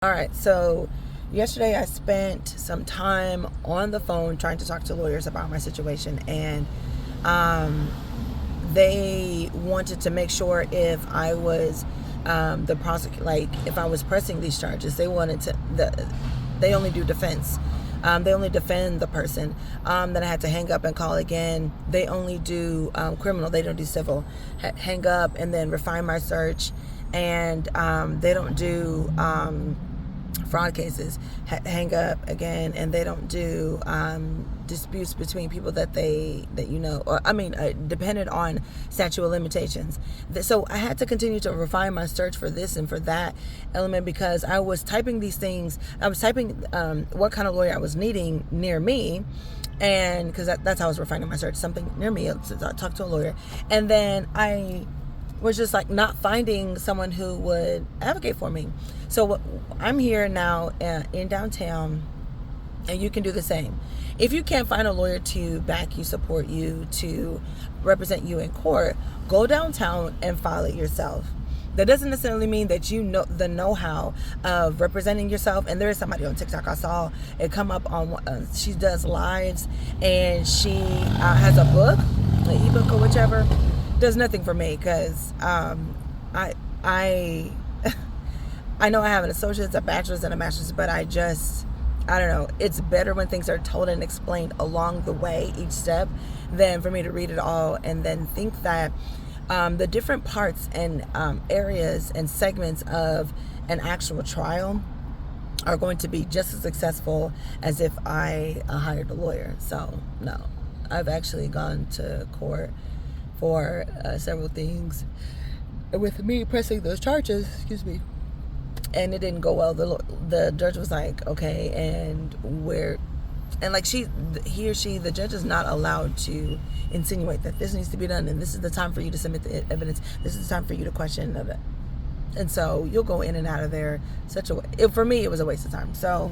All right, so yesterday I spent some time on the phone trying to talk to lawyers about my situation, and um, they wanted to make sure if I was the prosecutor, like if I was pressing these charges. They wanted to they only do defense. They only defend the person. Then I had to hang up and call again. They only do criminal. They don't do civil. Hang up and then refine my search, and they don't do fraud cases. Hang up again, and they don't do disputes between people that or dependent on statute of limitations. So I had to continue to refine my search for this and for that element, because I was typing these things. I was typing what kind of lawyer I was needing near me, and because that's how I was refining my search, something near me, to talk to a lawyer. And then I was just like not finding someone who would advocate for me. So I'm here now in downtown, and you can do the same. If you can't find a lawyer to back you, support you, to represent you in court, go downtown and file it yourself. That doesn't necessarily mean that you know the know-how of representing yourself. And there is somebody on TikTok, I saw it come up on, she does lives, and she has a book, an ebook or whichever. Does nothing for me, because I know I have an associate's, a bachelor's, and a master's, but I don't know. It's better when things are told and explained along the way, each step, than for me to read it all and then think that the different parts and areas and segments of an actual trial are going to be just as successful as if I hired a lawyer. So no, I've actually gone to court for several things with me pressing those charges, and it didn't go well. The judge was like, okay, and the judge is not allowed to insinuate that this needs to be done, and this is the time for you to submit the evidence, this is the time for you to question it. And so you'll go in and out of there for me it was a waste of time. So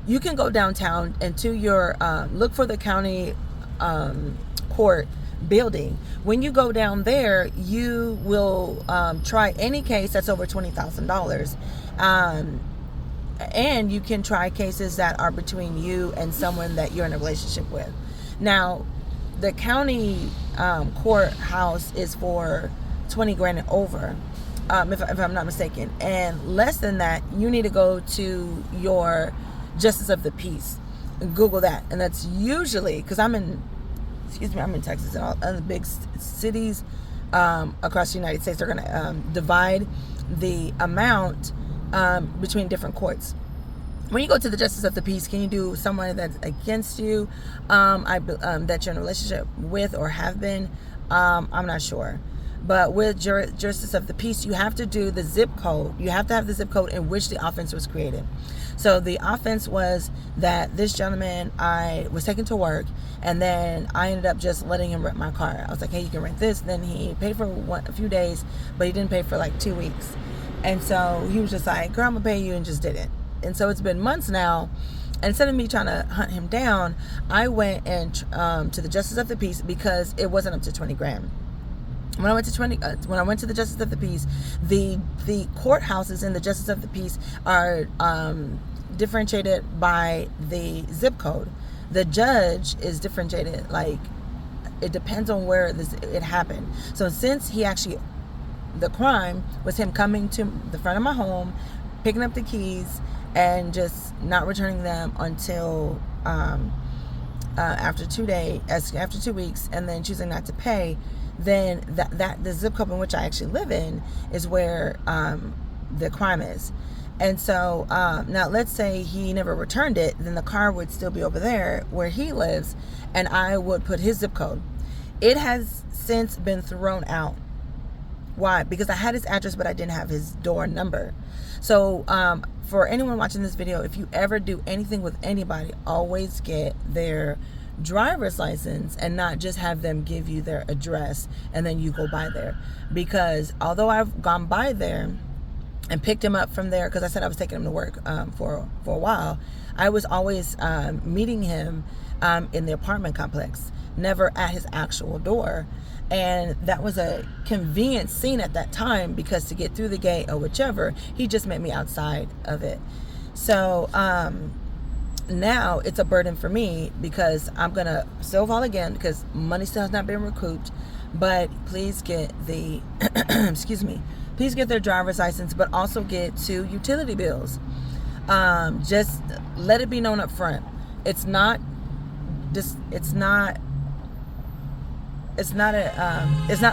you can go downtown and to your look for the county court building. When you go down there, you will try any case that's over $20,000, and you can try cases that are between you and someone that you're in a relationship with. Now, the county courthouse is for 20 grand and over, if I'm not mistaken, and less than that, you need to go to your justice of the peace. Google that, and that's usually, because I'm in Texas, and all the big cities across the United States are going to divide the amount between different courts. When you go to the justice of the peace, can you do someone that's against you, that you're in a relationship with or have been? I'm not sure. But with justice of the peace, you have to do the zip code. You have to have the zip code in which the offense was created. So the offense was that this gentleman, I was taken to work, and then I ended up just letting him rent my car. I was like, hey, you can rent this. Then he paid for a few days, but he didn't pay for like 2 weeks. And so he was just like, girl, I'm gonna pay you, and just didn't. And so it's been months now. And instead of me trying to hunt him down, I went and to the justice of the peace, because it wasn't up to 20 grand. When I went to the justice of the peace, the courthouses in the justice of the peace are differentiated by the zip code. The judge is differentiated, like it depends on where it happened. So since the crime was him coming to the front of my home, picking up the keys, and just not returning them until after 2 weeks, and then choosing not to pay, then that the zip code in which I actually live in is where the crime is. And so now let's say he never returned it, then the car would still be over there where he lives, and I would put his zip code. It has since been thrown out. Why? Because I had his address, but I didn't have his door number. So for anyone watching this video, if you ever do anything with anybody, always get their driver's license and not just have them give you their address and then you go by there. Because although I've gone by there and picked him up from there, because I said I was taking him to work for a while, I was always meeting him in the apartment complex, never at his actual door. And that was a convenient scene at that time, because to get through the gate or whichever, he just met me outside of it. So now it's a burden for me, because I'm gonna still fall again, because money still has not been recouped. But please get the excuse me, please get their driver's license, but also get 2 utility bills. Just let it be known up front. It's not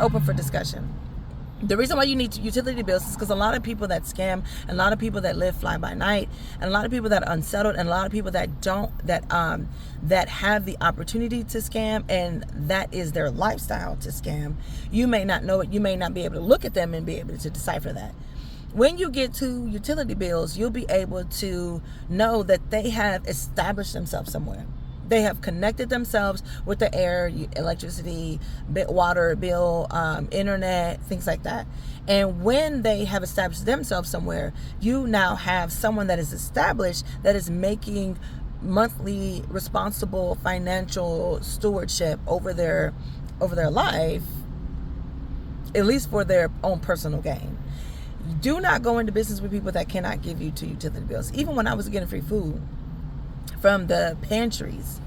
open for discussion. The reason why you need utility bills is because a lot of people that scam, and a lot of people that live fly by night, and a lot of people that are unsettled, and a lot of people that don't, that have the opportunity to scam, and that is their lifestyle to scam. You may not know it. You may not be able to look at them and be able to decipher that. When you get 2 utility bills, you'll be able to know that they have established themselves somewhere. They have connected themselves with the air, electricity, water bill, internet, things like that. And when they have established themselves somewhere, you now have someone that is established, that is making monthly responsible financial stewardship over their life, at least for their own personal gain. Do not go into business with people that cannot give you 2 utility bills. Even when I was getting free food from the pantries,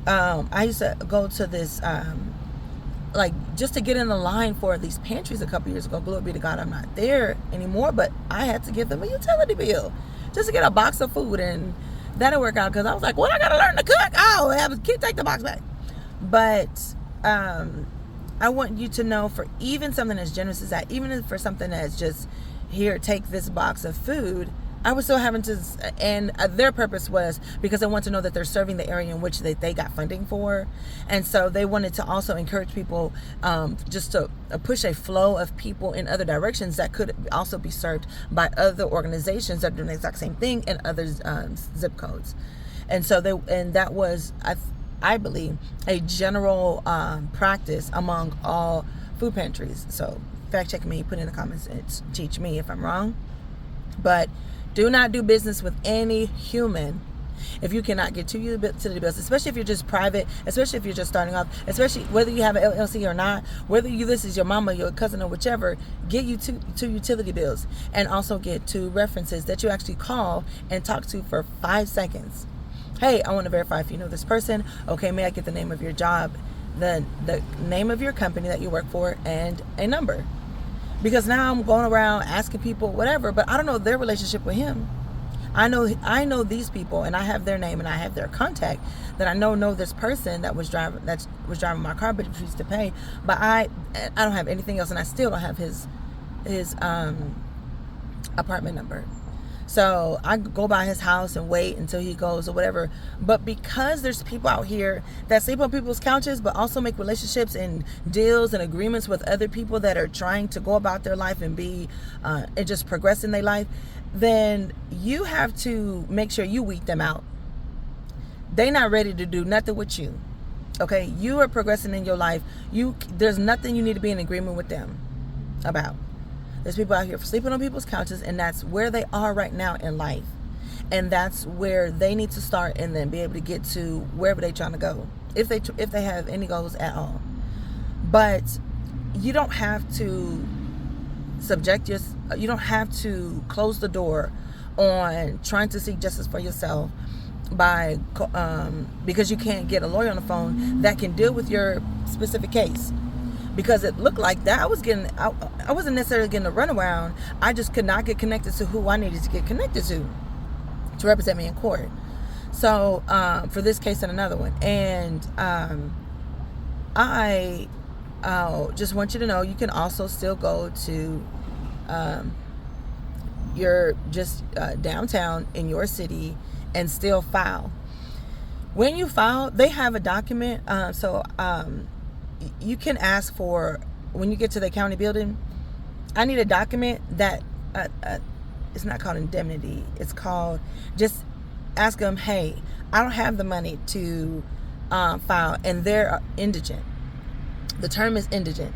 I used to go to this, like, just to get in the line for these pantries a couple years ago. Glory be to God, I'm not there anymore, but I had to give them a utility bill just to get a box of food, and that didn't work out, because I was like, well, I gotta learn to cook. Oh, have a kid take the box back. But I want you to know, for even something as generous as that, even for something that's just, here, take this box of food, I was still having to, and their purpose was because they want to know that they're serving the area in which they got funding for. And so they wanted to also encourage people, just to push a flow of people in other directions that could also be served by other organizations that are doing the exact same thing in other zip codes. And so that was, I believe, a general practice among all food pantries. So fact check me, put in the comments and teach me if I'm wrong. But do not do business with any human if you cannot get 2 utility bills, especially if you're just private, especially if you're just starting off, especially whether you have an LLC or not, whether this is your mama, your cousin, or whichever. Get you two utility bills, and also get 2 references that you actually call and talk to for 5 seconds. Hey, I want to verify if you know this person. Okay, may I get the name of your job, the name of your company that you work for, and a number? Because now I'm going around asking people whatever, but I don't know their relationship with him. I know these people, and I have their name and I have their contact, that I know this person that was driving my car, but refused to pay. But I don't have anything else, and I still don't have his apartment number. So I go by his house and wait until he goes or whatever. But because there's people out here that sleep on people's couches, but also make relationships and deals and agreements with other people that are trying to go about their life and be and just progress in their life, then you have to make sure you weed them out. They're not ready to do nothing with you. Okay, you are progressing in your life. There's nothing you need to be in agreement with them about. There's people out here sleeping on people's couches, and that's where they are right now in life. And that's where they need to start, and then be able to get to wherever they're trying to go, if they have any goals at all. But you don't have to you don't have to close the door on trying to seek justice for yourself by because you can't get a lawyer on the phone that can deal with your specific case. Because it looked like that I wasn't necessarily getting a runaround. I just could not get connected to who I needed to get connected to represent me in court. So for this case and another one. And I just want you to know, you can also still go to your just downtown in your city and still file. When you file, they have a document. You can ask for, when you get to the county building, I need a document that it's not called indemnity. It's called, just ask them, hey, I don't have the money to file, and they're indigent. The term is indigent.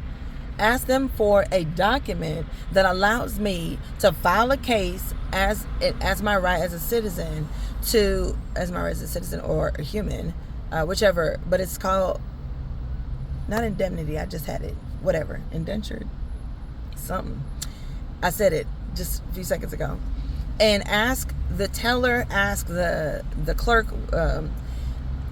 Ask them for a document that allows me to file a case as my right as a citizen or a human, whichever. But it's called, not indemnity, I just had it. whatever, indentured, something. I said it just a few seconds ago. And ask the teller, ask the clerk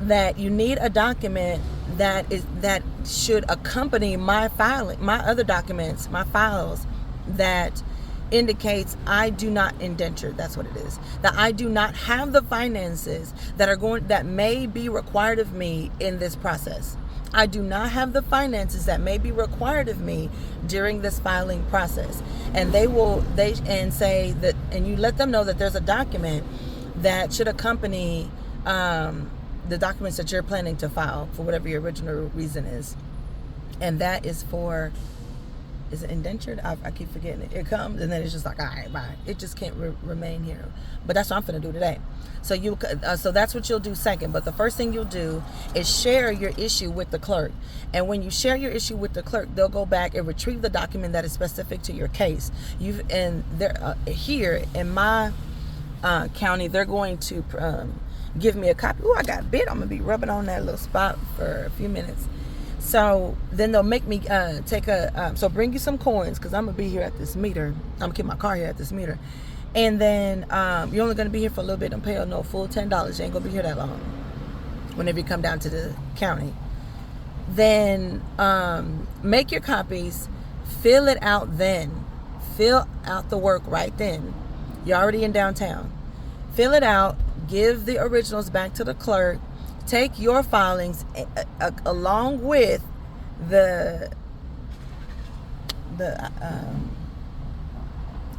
that you need a document that should accompany my filing, my other documents, my files, that indicates I do not indenture. That's what it is. That I do not have the finances that may be required of me in this process. I do not have the finances that may be required of me during this filing process. And say that, and you let them know that there's a document that should accompany the documents that you're planning to file for whatever your original reason is. And that is for, is it indentured? I keep forgetting it. It comes and then it's just like, all right, bye. It just can't remain here. But that's what I'm going to do today. So that's what you'll do second. But the first thing you'll do is share your issue with the clerk. And when you share your issue with the clerk, they'll go back and retrieve the document that is specific to your case. Here in my county, they're going to give me a copy. Oh, I got bit. I'm going to be rubbing on that little spot for a few minutes. So then they'll make me so bring you some coins, because I'm going to be here at this meter. I'm going to keep my car here at this meter. And then you're only going to be here for a little bit. Don't pay no full $10. You ain't going to be here that long whenever you come down to the county. Then make your copies. Fill it out then. Fill out the work right then. You're already in downtown. Fill it out. Give the originals back to the clerk. Take your filings along with the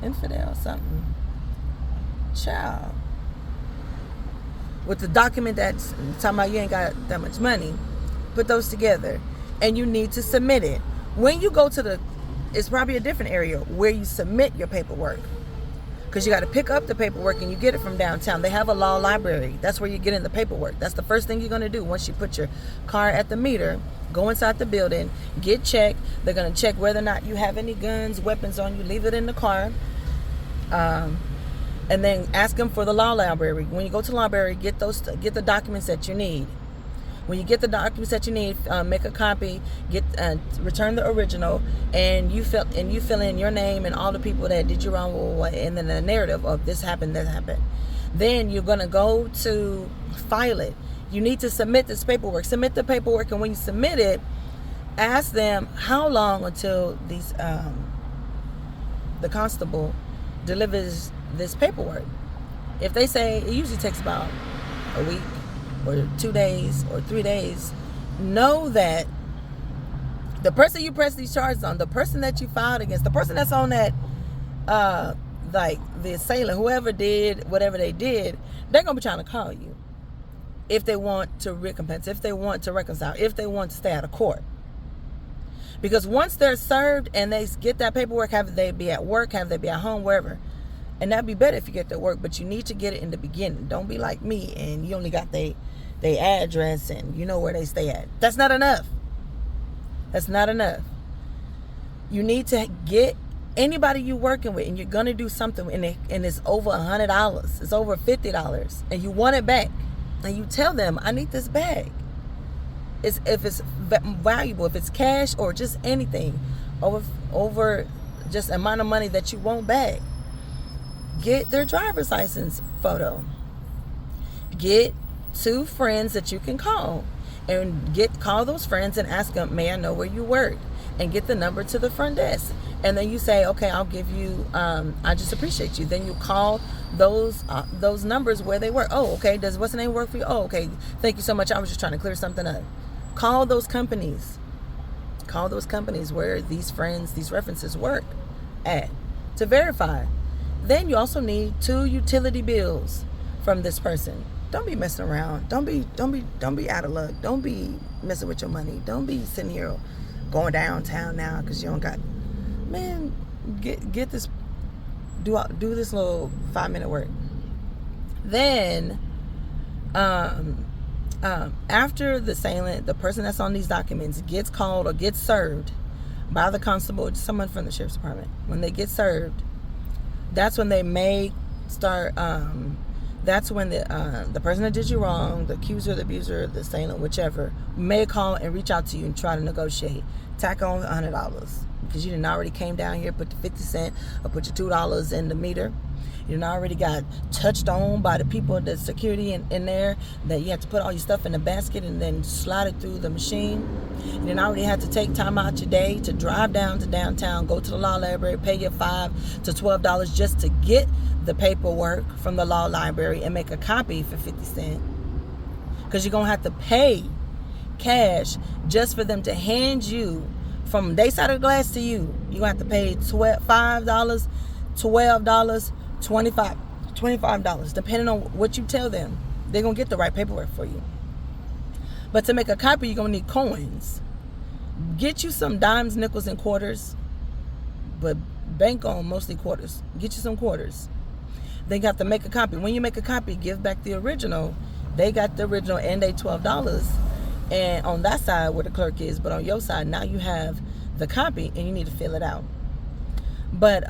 infidel something child with the document that's talking about you ain't got that much money. Put those together and you need to submit it. When you go to it's probably a different area where you submit your paperwork, because you got to pick up the paperwork and you get it from downtown. They have a law library. That's where you get in the paperwork. That's the first thing you're going to do once you put your car at the meter. Go inside the building, get checked. They're going to check whether or not you have any guns, weapons on you. Leave it in the car. And then ask them for the law library. When you go to the library, get the documents that you need. When you get the documents that you need, make a copy, return the original, and you fill in your name and all the people that did you wrong, and then the narrative of this happened, that happened. Then you're gonna go to file it. You need to submit this paperwork. Submit the paperwork, and when you submit it, ask them how long until the constable delivers this paperwork. If they say it usually takes about a week, or 2 days, or 3 days, know that the person you press these charges on, the person that you filed against, the person that's on that, like the assailant, whoever did whatever they did, they're going to be trying to call you if they want to recompense, if they want to reconcile, if they want to stay out of court. Because once they're served and they get that paperwork, have they be at work, have they be at home, wherever, and that'd be better if you get their work, but you need to get it in the beginning. Don't be like me and you only got their address and you know where they stay at. That's not enough. That's not enough. You need to get anybody you're working with, and you're gonna do something, and it's over $100, it's over $50, and you want it back, and you tell them, I need this back. If it's valuable, if it's cash or just anything, over just amount of money that you want back. Get their driver's license photo. Get 2 friends that you can call, and call those friends and ask them, may I know where you work, and get the number to the front desk. And then you say, okay, I'll give you, I just appreciate you. Then you call those numbers where they work. Oh, okay, does what's the name work for you? Oh, okay, thank you so much. I was just trying to clear something up. Call those companies. Call those companies where these friends, these references work at to verify. Then you also need 2 utility bills from this person. Don't be messing around. Don't be out of luck. Don't be messing with your money. Don't be sitting here going downtown now because you don't got. Man, get this. Do this little 5-minute work. Then, after the assailant, the person that's on these documents gets called or gets served by the constable or someone from the sheriff's department. When they get served, that's when they may start that's when the person that did you wrong, the accuser, the abuser, the assailant, whichever, may call and reach out to you and try to negotiate. Tack on $100 because you didn't already came down here, put the 50 cents or put your $2 in the meter. You done already got touched on by the people, the security in there, that you have to put all your stuff in a basket and then slide it through the machine. You done already had to take time out your day to drive down to downtown, go to the law library, pay your $5 to $12 just to get the paperwork from the law library and make a copy for 50 cents. Because you're going to have to pay cash just for them to hand you from their side of the glass to you. You're going to have to pay $5, $12, $25, depending on what you tell them. They're going to get the right paperwork for you. But to make a copy, you're going to need coins. Get you some dimes, nickels, and quarters, but bank on mostly quarters. Get you some quarters. Then you have to make a copy. When you make a copy, give back the original. They got the original and they $12. And on that side where the clerk is, but on your side, now you have the copy and you need to fill it out. But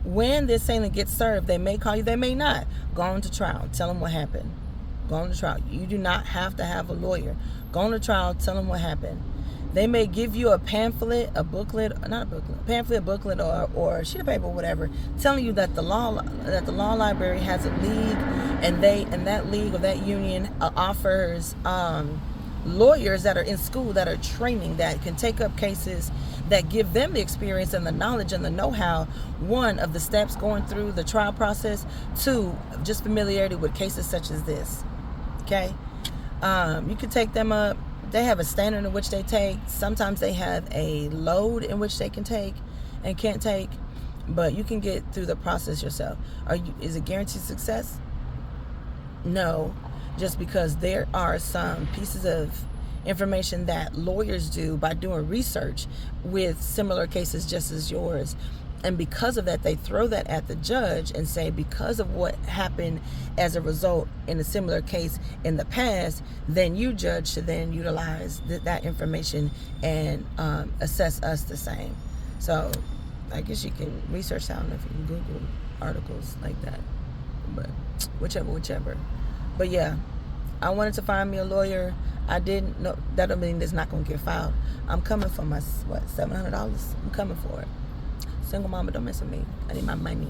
when this assailant gets served, they may call you, they may not. Go on to trial. Tell them what happened. Go on to trial. You do not have to have a lawyer. Go on to trial. Tell them what happened. They may give you a pamphlet, a booklet, not a booklet, a pamphlet, a booklet, or a sheet of paper, whatever, telling you that the law library has a league, and that league or that union offers lawyers that are in school that are training, that can take up cases, that give them the experience and the knowledge and the know-how, one, of the steps going through the trial process, two, just familiarity with cases such as this. Okay? You can take them up. They have a standard in which they take. Sometimes they have a load in which they can take and can't take, but you can get through the process yourself. Is it guaranteed success? No, just because there are some pieces of information that lawyers do by doing research with similar cases just as yours. And because of that, they throw that at the judge and say, because of what happened as a result in a similar case in the past, then you, judge, should then utilize that information and assess us the same. So I guess you can research that. I don't know if you can Google articles like that, but whichever. But yeah, I wanted to find me a lawyer. I didn't know. That don't mean it's not going to get filed. I'm coming for my, $700? I'm coming for it. Single mama, don't mess with me. I need my money.